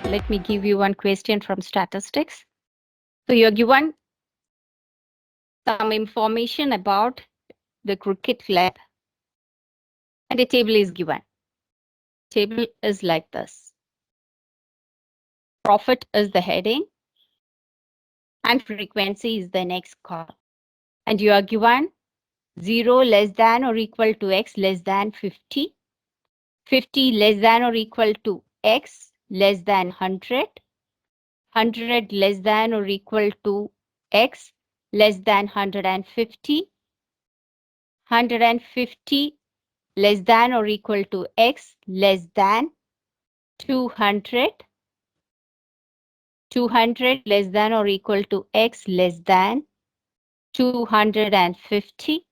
Let me give you one question from statistics. So you're given some information about the cricket club and a table is given. Table is like this. Profit is the heading and frequency is the next column. And you are given 0 less than or equal to x less than 50, 50 less than or equal to x less than 100, 100 less than or equal to x less than 150, 150 less than or equal to x less than 200, 200 less than or equal to x less than 250,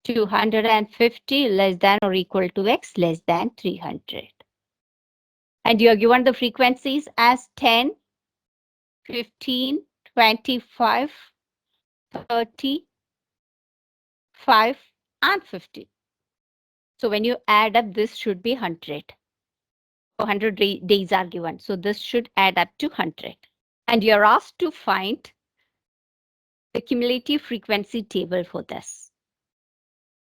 250 less than or equal to x less than 300. And you are given the frequencies as 10, 15, 25, 30, 5, and 50. So when you add up, this should be 100. 100 days are given. So this should add up to 100. And you're asked to find the cumulative frequency table for this.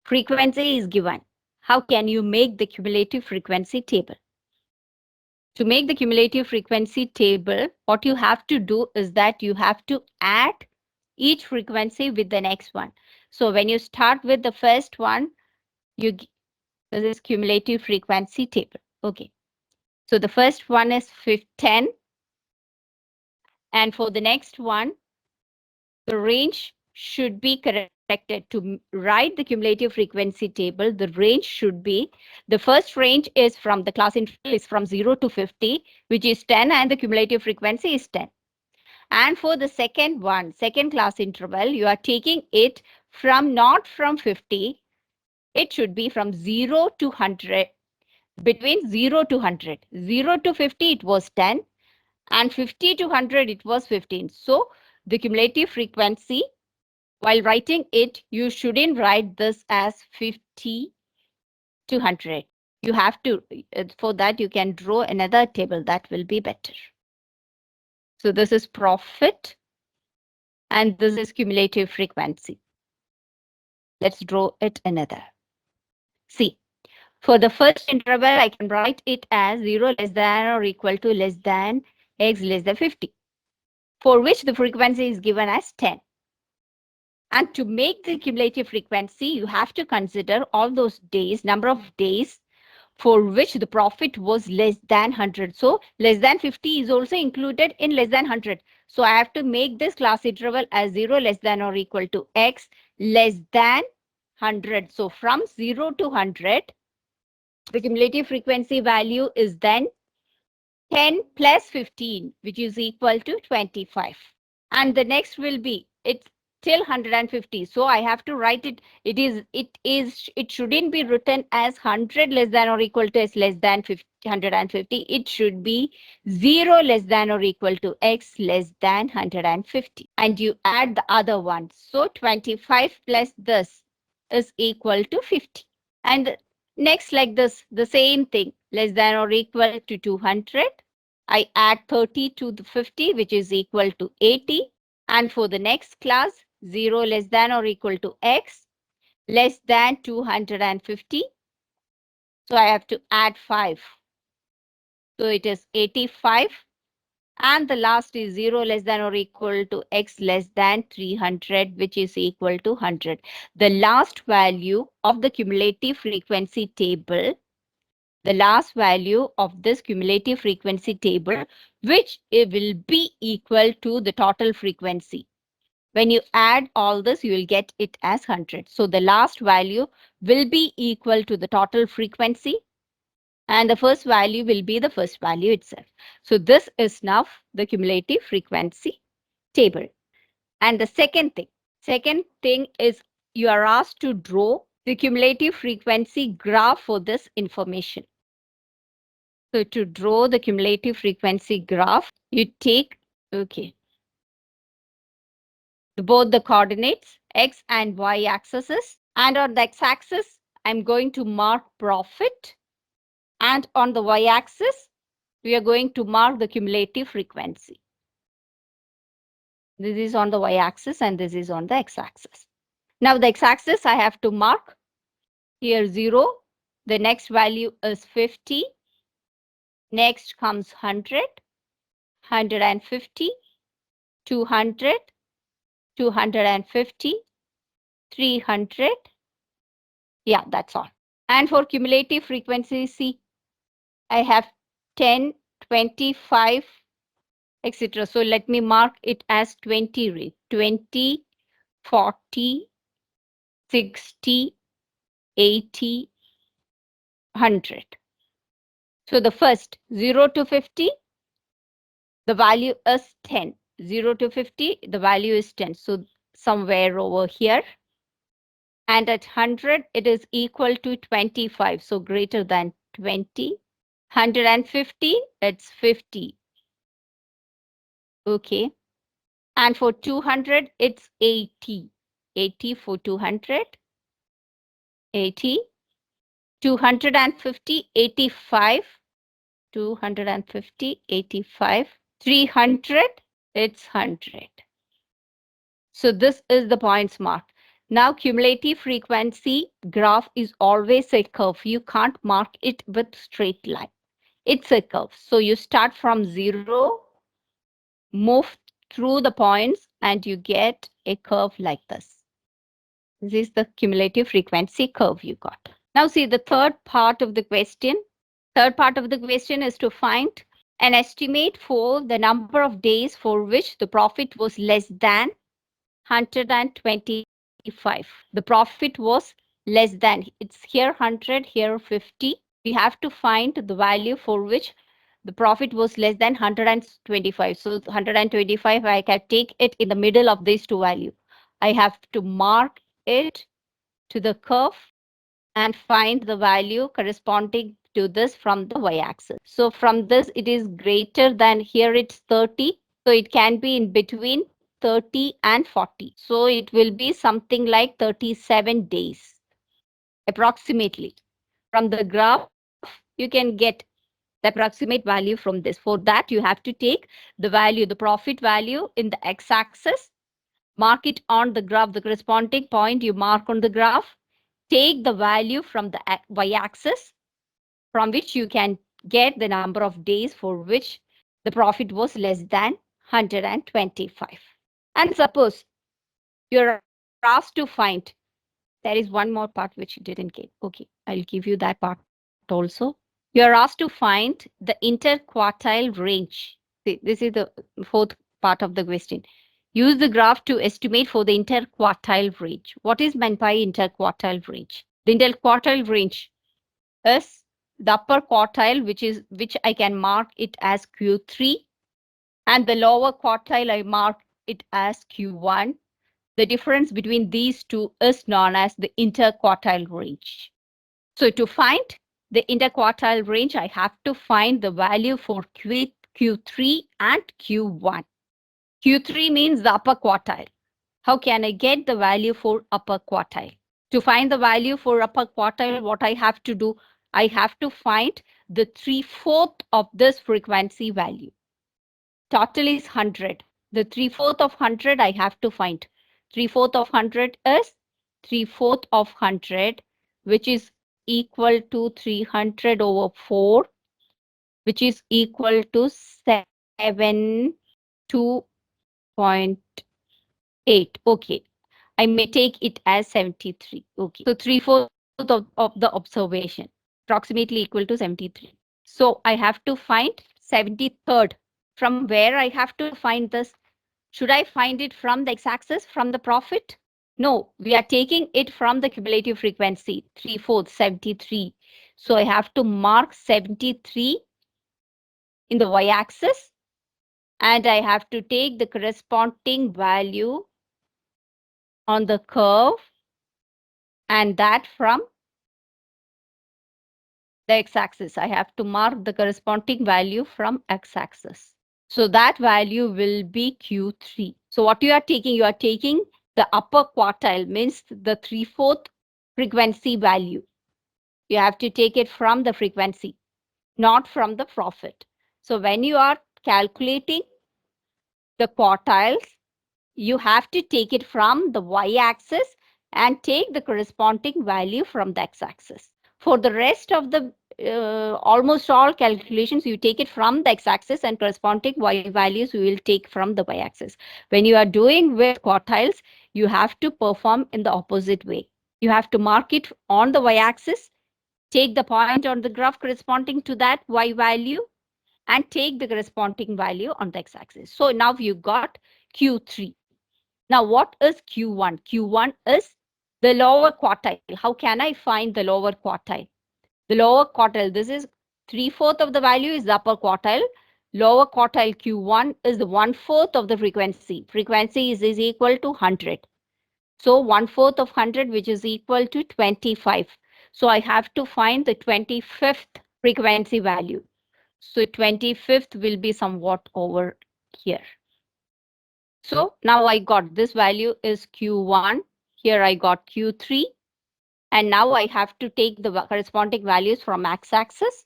Frequency is given. How can you make the cumulative frequency table? To make the cumulative frequency table, what you have to do is that you have to add each frequency with the next one. So when you start with the first one, this is cumulative frequency table. Okay. So the first one is 10. And for the next one, the range should be corrected. To write the cumulative frequency table, the range should be, the first range is from the class interval is from 0 to 50, which is 10, and the cumulative frequency is 10. And for the second one, second class interval, you are taking it from not from 50, it should be from 0 to 100, between 0 to 100. 0 to 50, it was 10, and 50 to 100, it was 15. So the cumulative frequency, while writing it, you shouldn't write this as 50 to 100. You have to, for that, you can draw another table that will be better. So this is profit and this is cumulative frequency. Let's draw it another. See, for the first interval, I can write it as 0 less than or equal to less than x less than 50, for which the frequency is given as 10. And to make the cumulative frequency, you have to consider all those days, number of days for which the profit was less than 100. So less than 50 is also included in less than 100. So I have to make this class interval as 0 less than or equal to x less than 100. So from 0 to 100, the cumulative frequency value is then 10 plus 15, which is equal to 25. And the next will be, it's till 150. So I have to write it. It shouldn't be written as 100 less than or equal to s less than 150. It should be 0 less than or equal to x less than 150. And you add the other one. So 25 plus this is equal to 50. And next, like this, the same thing, less than or equal to 200. I add 30 to the 50, which is equal to 80. And for the next class, 0 less than or equal to x less than 250. So I have to add 5. So it is 85. And the last is 0 less than or equal to x less than 300, which is equal to 100. The last value of the cumulative frequency table, the last value of this cumulative frequency table, which it will be equal to the total frequency. When you add all this, you will get it as 100. So the last value will be equal to the total frequency, and the first value will be the first value itself. So this is now the cumulative frequency table. And the second thing is you are asked to draw the cumulative frequency graph for this information. So to draw the cumulative frequency graph, you take, both the coordinates, x and y axes, and on the x-axis, I'm going to mark profit, and on the y-axis, we are going to mark the cumulative frequency. This is on the y-axis and this is on the x-axis. Now the x-axis I have to mark here 0. The next value is 50. Next comes 100, 150, 200, 250, 300. Yeah, that's all. And for cumulative frequency, see, I have 10, 25, etc. So let me mark it as 20 rate. 20, 40, 60, 80, 100. So the first 0 to 50, the value is 10. 0 to 50, the value is 10. So somewhere over here. And at 100, it is equal to 25. So greater than 20. 150, it's 50. Okay. And for 200, it's 80. 80 for 200. 80. 250, 85. 250, 85. 300, it's 100. So this is the points marked. Now cumulative frequency graph is always a curve. You can't mark it with straight line. It's a curve. So you start from 0, move through the points, and you get a curve like this. This is the cumulative frequency curve you got. Now see the third part of the question. Third part of the question is to find an estimate for the number of days for which the profit was less than 125. The profit was less than. It's here 100, here 50. We have to find the value for which the profit was less than 125. So 125, I can take it in the middle of these two values. I have to mark it to the curve and find the value corresponding to this from the y-axis. So from this, it is greater than, here it's 30. So it can be in between 30 and 40. So it will be something like 37 days, approximately. From the graph, you can get the approximate value from this. For that, you have to take the value, the profit value in the x-axis, mark it on the graph, the corresponding point you mark on the graph, take the value from the y-axis, from which you can get the number of days for which the profit was less than 125. And suppose you're asked to find, there is one more part which you didn't get. Okay, I'll give you that part also. You're asked to find the interquartile range. See, this is the fourth part of the question. Use the graph to estimate for the interquartile range. What is meant by interquartile range? The interquartile range is the upper quartile, which I can mark it as Q3, and the lower quartile I mark it as Q1. The difference between these two is known as the interquartile range. So to find the interquartile range, I have to find the value for Q3 and Q1. Q3 means the upper quartile. How can I get the value for upper quartile? To find the value for upper quartile, what I have to do, I have to find the 3/4 of this frequency value. Total is 100. The 3/4 of 100 I have to find. 3/4 of 100 is 3/4 of 100, which is equal to 300 over 4, which is equal to 72.8. Okay. I may take it as 73. Okay. So 3/4 of the observation, approximately equal to 73. So I have to find 73rd. From where I have to find this? Should I find it from the x-axis, from the profit? No, we are taking it from the cumulative frequency, 3/4, 73. So I have to mark 73 in the y-axis, and I have to take the corresponding value on the curve, and that from the x-axis. I have to mark the corresponding value from x-axis. So that value will be Q3. So what you are taking the upper quartile, means the 3/4 frequency value. You have to take it from the frequency, not from the profit. So when you are calculating the quartiles, you have to take it from the y-axis and take the corresponding value from the x-axis. For the rest of the almost all calculations, you take it from the x-axis and corresponding y values you will take from the y-axis. When you are doing with quartiles, you have to perform in the opposite way. You have to mark it on the y-axis, take the point on the graph corresponding to that y value, and take the corresponding value on the x-axis. So now you got Q3. Now what is Q1? Q1 is the lower quartile. How can I find the lower quartile? The lower quartile, this is 3/4 of the value is the upper quartile. Lower quartile Q1 is the 1/4 of the frequency. Frequency is equal to 100. So 1/4 of 100, which is equal to 25. So I have to find the 25th frequency value. So 25th will be somewhat over here. So now I got this value is Q1. Here I got Q3. And now I have to take the corresponding values from x-axis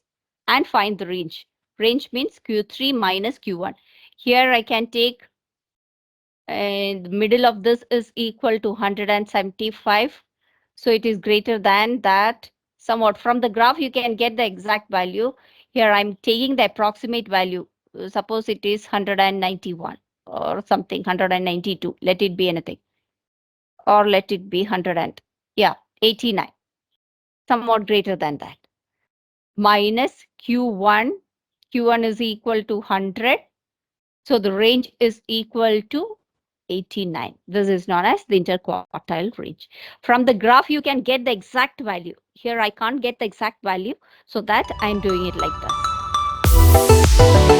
and find the range. Range means Q3 minus Q1. Here I can take, and the middle of this is equal to 175. So it is greater than that. Somewhat from the graph, you can get the exact value. Here I'm taking the approximate value. Suppose it is 191 or something, 192. Let it be anything. Or let it be 89. Somewhat greater than that. Minus Q1. Q1 is equal to 100. So the range is equal to 89. This is known as the interquartile range. From the graph, you can get the exact value. Here I can't get the exact value, so that I'm doing it like this.